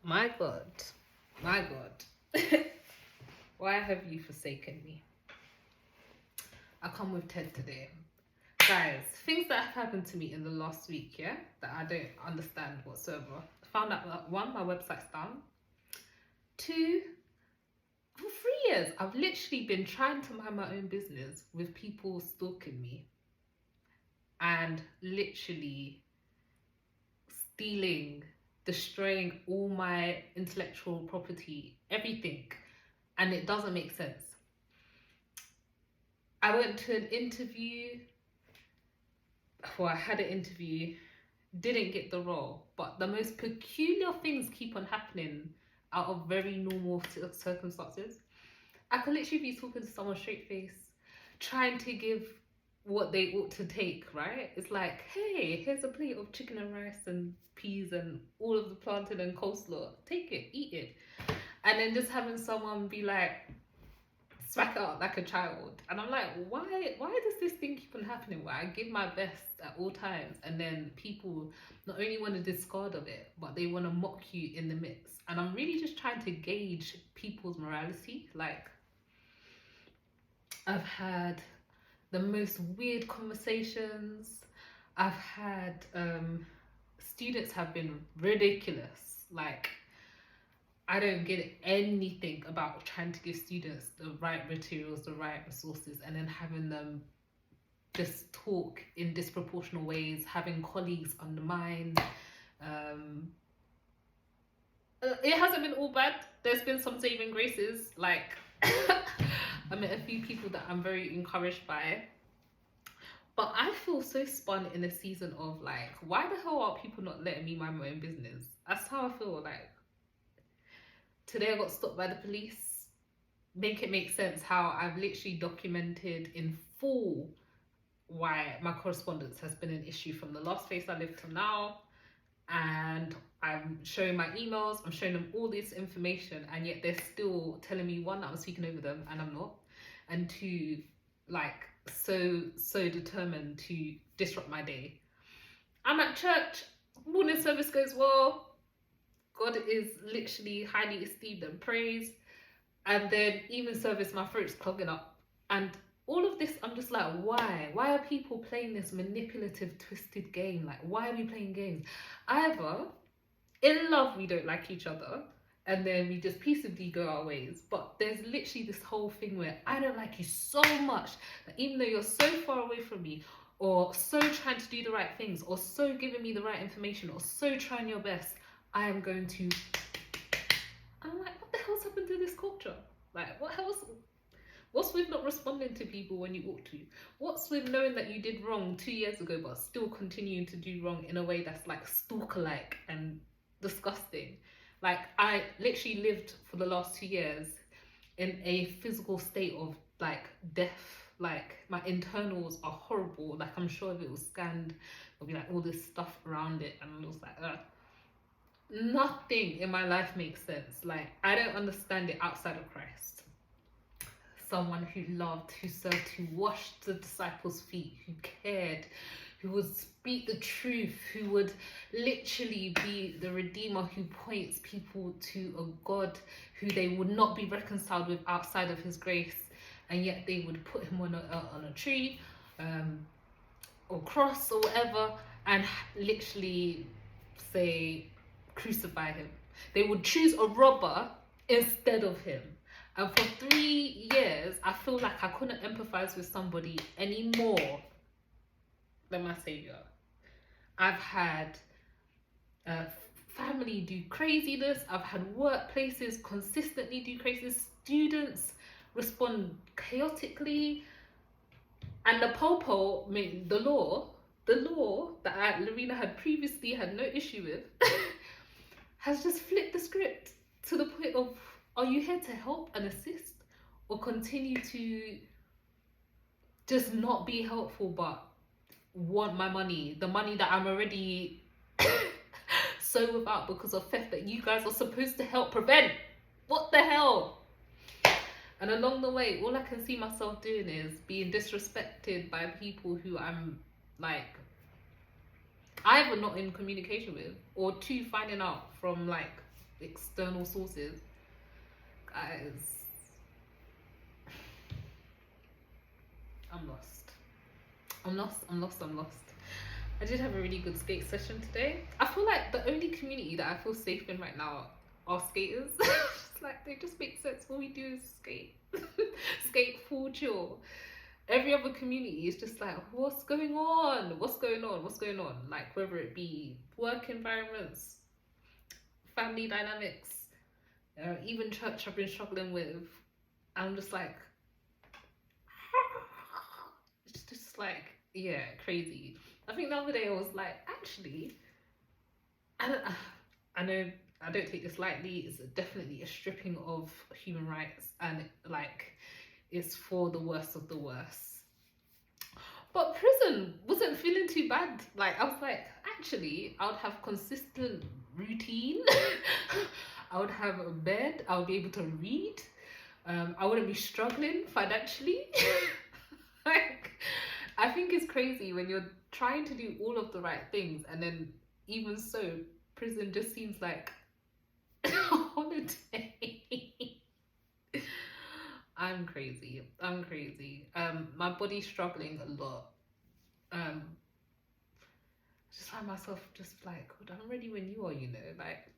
My God, my God, why have you forsaken me? I come with Ted today. Guys, things that have happened to me in the last week, yeah, that I don't understand whatsoever. Found out that one, my website's down. Two, for 3 years, I've literally been trying to mind my own business with people stalking me and literally stealing, destroying all my intellectual property, everything, and it doesn't make sense. I went to an interview. Well, I had an interview, didn't get the role, but the most peculiar things keep on happening out of very normal circumstances. I could literally be talking to someone straight face, trying to give what they ought to take, right? It's like, hey, here's a plate of chicken and rice and peas and all of the plantain and coleslaw. Take it, eat it. And then just having someone be like, smack it up like a child. And I'm like, why does this thing keep on happening where I give my best at all times and then people not only want to discard of it, but they want to mock you in the midst. And I'm really just trying to gauge people's morality. Like, I've had the most weird conversations. I've had students have been ridiculous. Like, I don't get anything about trying to give students the right materials, the right resources, and then having them just talk in disproportional ways, having colleagues undermine. It hasn't been all bad. There's been some saving graces. Like, I met a few people that I'm very encouraged by. But I feel so spun in a season of like, why the hell are people not letting me mind my own business? That's how I feel. Like, today I got stopped by the police. Make it make sense how I've literally documented in full why my correspondence has been an issue from the last place I lived to now. And I'm showing my emails, I'm showing them all this information, and yet they're still telling me, one, that I'm speaking over them and I'm not, and two, like, so determined to disrupt my day. I'm at church, morning service goes well, God is literally highly esteemed and praised, and then even service, my throat's clogging up, and all of this, I'm just like, why are people playing this manipulative, twisted game? Like, why are we playing games? Either in love we don't like each other and then we just peaceably go our ways, but there's literally this whole thing where I don't like you so much that even though you're so far away from me, or so trying to do the right things, or so giving me the right information, or so trying your best, I am going to... I'm like, what the hell's happened to this culture? Like, what else? What's with not responding to people when you ought to? What's with knowing that you did wrong 2 years ago but still continuing to do wrong in a way that's like stalker-like and disgusting? Like, I literally lived for the last 2 years in a physical state of like death. Like, my internals are horrible. Like, I'm sure if it was scanned, there'll be like all this stuff around it, and it was like, nothing in my life makes sense. Like, I don't understand it outside of Christ. Someone who loved, who served, who washed the disciples' feet, who cared, who would speak the truth, who would literally be the redeemer who points people to a God who they would not be reconciled with outside of his grace, and yet they would put him on a tree or cross or whatever and literally say, crucify him. They would choose a robber instead of him. And for 3 years, I feel like I couldn't empathize with somebody anymore than my savior. I've had family do craziness. I've had workplaces consistently do craziness. Students respond chaotically. And the popo, I mean, the law that Lorena had previously had no issue with, has just flipped the script to the point of, are you here to help and assist, or continue to just not be helpful but want my money, the money that I'm already so without because of theft that you guys are supposed to help prevent? What the hell? And along the way, all I can see myself doing is being disrespected by people who I'm like either not in communication with, or two, finding out from like external sources. Guys, I'm lost. I'm lost. I did have a really good skate session today. I feel like the only community that I feel safe in right now are skaters. It's like they just make sense. All we do is skate. Skate, full chill. Every other community is just like, what's going on? What's going on? What's going on? Like, whether it be work environments, family dynamics, even church I've been struggling with. I'm just like, it's just like, yeah, crazy. I think the other day I was like, actually, I know I don't take this lightly. It's definitely a stripping of human rights, and like, it's for the worst of the worst. But prison wasn't feeling too bad. Like, I was like, actually, I would have consistent routine. I would have a bed. I would be able to read. I wouldn't be struggling financially. Like, I think it's crazy when you're trying to do all of the right things, and then even so, prison just seems like a holiday. I'm crazy. My body's struggling a lot. Just find myself just like, God, I'm ready when you are, you know, like,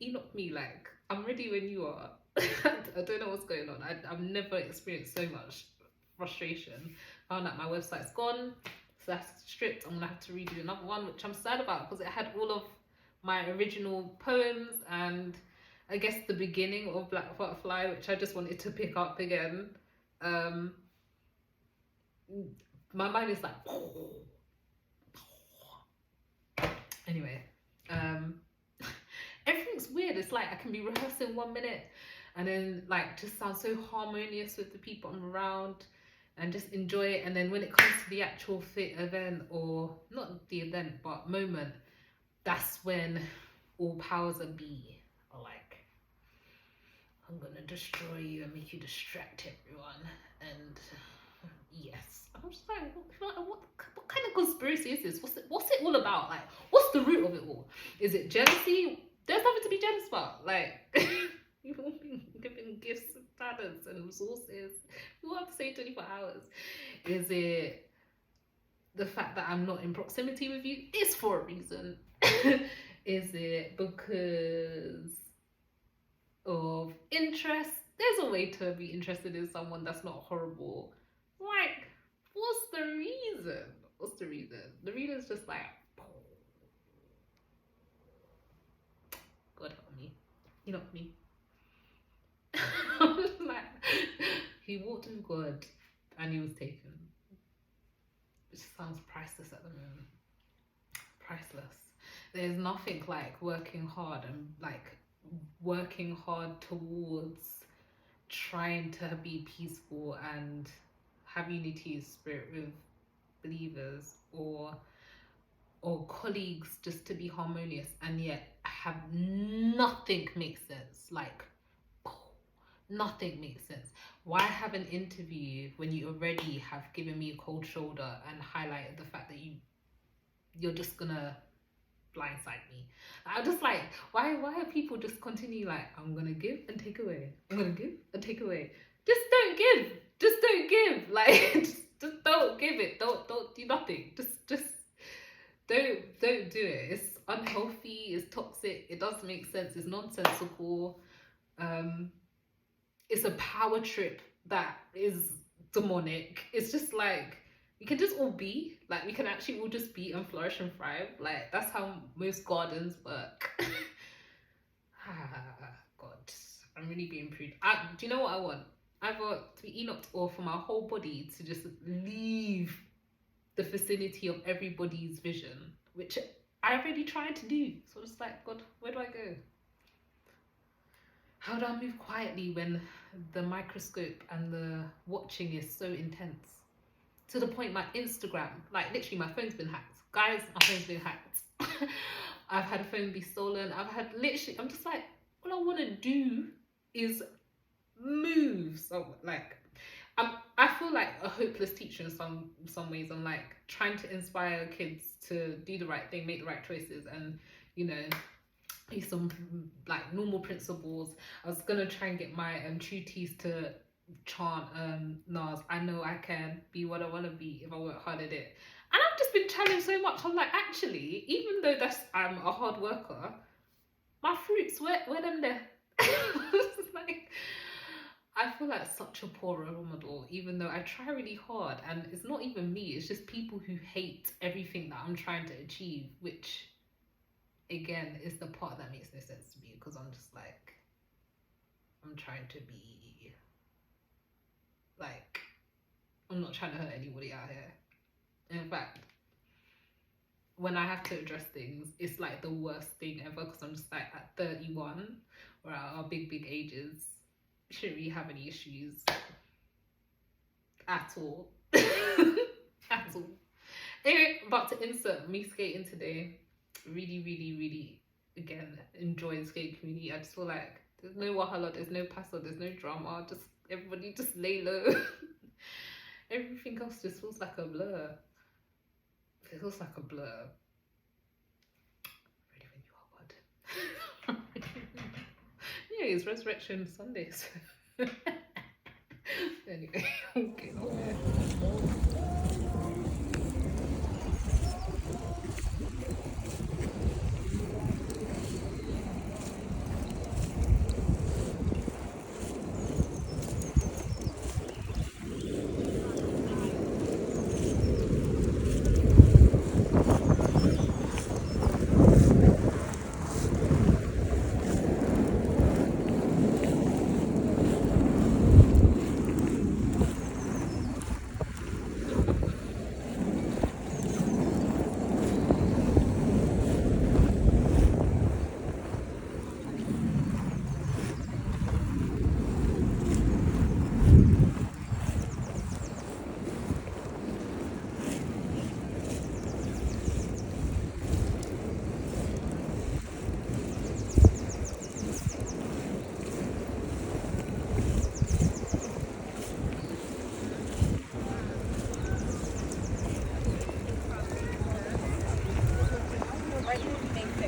Enoch me, like, I'm ready when you are. I don't know what's going on. I've never experienced so much frustration. Found out my website's gone, so that's stripped. I'm gonna have to redo another one, which I'm sad about because it had all of my original poems and I guess the beginning of Black Butterfly, which I just wanted to pick up again. My mind is like, anyway, everything's weird. It's like I can be rehearsing 1 minute and then like just sound so harmonious with the people I'm around and just enjoy it, and then when it comes to the actual event, or not the event but moment, that's when all powers that be are like, I'm gonna destroy you and make you distract everyone. And yes, I'm just like, what kind of conspiracy is this? What's it all about? Like, what's the root of it all? Is it jealousy? There's nothing to be jealous about. Like, you've all been given gifts, talents, and resources. We all have the same 24 hours. Is it the fact that I'm not in proximity with you? It's for a reason. Is it because of interest? There's a way to be interested in someone that's not horrible. Like, what's the reason? The reason is just like, God help me. You know me. Like, he walked with God and he was taken. It just sounds priceless at the moment. Priceless. There's nothing like working hard and like working hard towards trying to be peaceful and have unity of spirit with believers or colleagues, just to be harmonious, and yet have nothing make sense. Like, nothing makes sense. Why have an interview when you already have given me a cold shoulder and highlighted the fact that you're just gonna blindside me? I'm just like, why are people just continue like, I'm gonna give and take away, I'm gonna give and take away? Just don't give. Like, just don't give it. Don't do nothing. Just don't do it. It's unhealthy, it's toxic, it doesn't make sense, it's nonsensical. It's a power trip that is demonic. It's just like, we can just all be, like, we can actually all just be and flourish and thrive. Like, that's how most gardens work. God, I'm really being prude. Do you know what I want? Either to be Enoch or for my whole body to just leave the vicinity of everybody's vision, which I already tried to do. So it's like, God, where do I go? How do I move quietly when the microscope and the watching is so intense? To the point my Instagram, like literally my phone's been hacked. Guys, my phone's been hacked. I've had a phone be stolen. I'm just like, all I want to do is move. So like, I feel like a hopeless teacher in some ways. I'm like trying to inspire kids to do the right thing, make the right choices, and, you know, some like normal principles. I was gonna try and get my tutees to chant Nas, I know I can be what I wanna be if I work hard at it. And I've just been challenged so much. I'm like, actually, even though I'm a hard worker, my fruits, where them there? Like, I feel like such a poor role model, even though I try really hard, and it's not even me, it's just people who hate everything that I'm trying to achieve, which again is the part that makes no sense to me, because I'm just like, I'm trying to be like, I'm not trying to hurt anybody out here. In fact, when I have to address things, it's like the worst thing ever, because I'm just like, at 31, or at our big ages, shouldn't really have any issues at all. At all. Anyway, about to insert me skating today. Really, again, enjoying skating community. I just feel like there's no wahala, there's no passo, there's no drama. Just everybody just lay low. Everything else just feels like a blur. It feels like a blur. Ready when you are, bud. Yeah, it's Resurrection Sunday. So. Anyway, okay.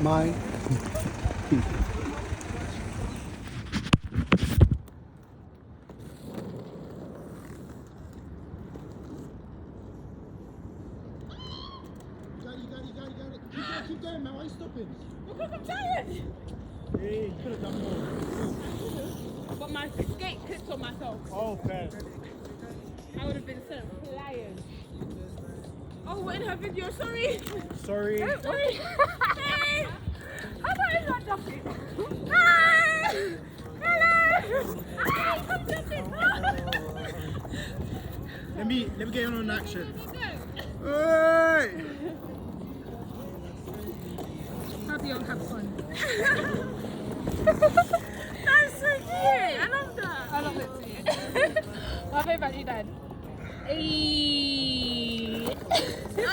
Mine. Got it. Keep going, man. Why are you stopping? Because I'm tired. Yeah, you could have done more. But my skate clipped on myself. Oh, fair. I would have been sent flying. Oh, we're in her video. Sorry. Sorry. Don't worry. Hey. How about you not jumping? Hi. Hello. Hi. Come jumping. Let me get on action. Hey! Have you have fun? That's so cute. I love that. I love it too. My favourite actually died. Hey. Go.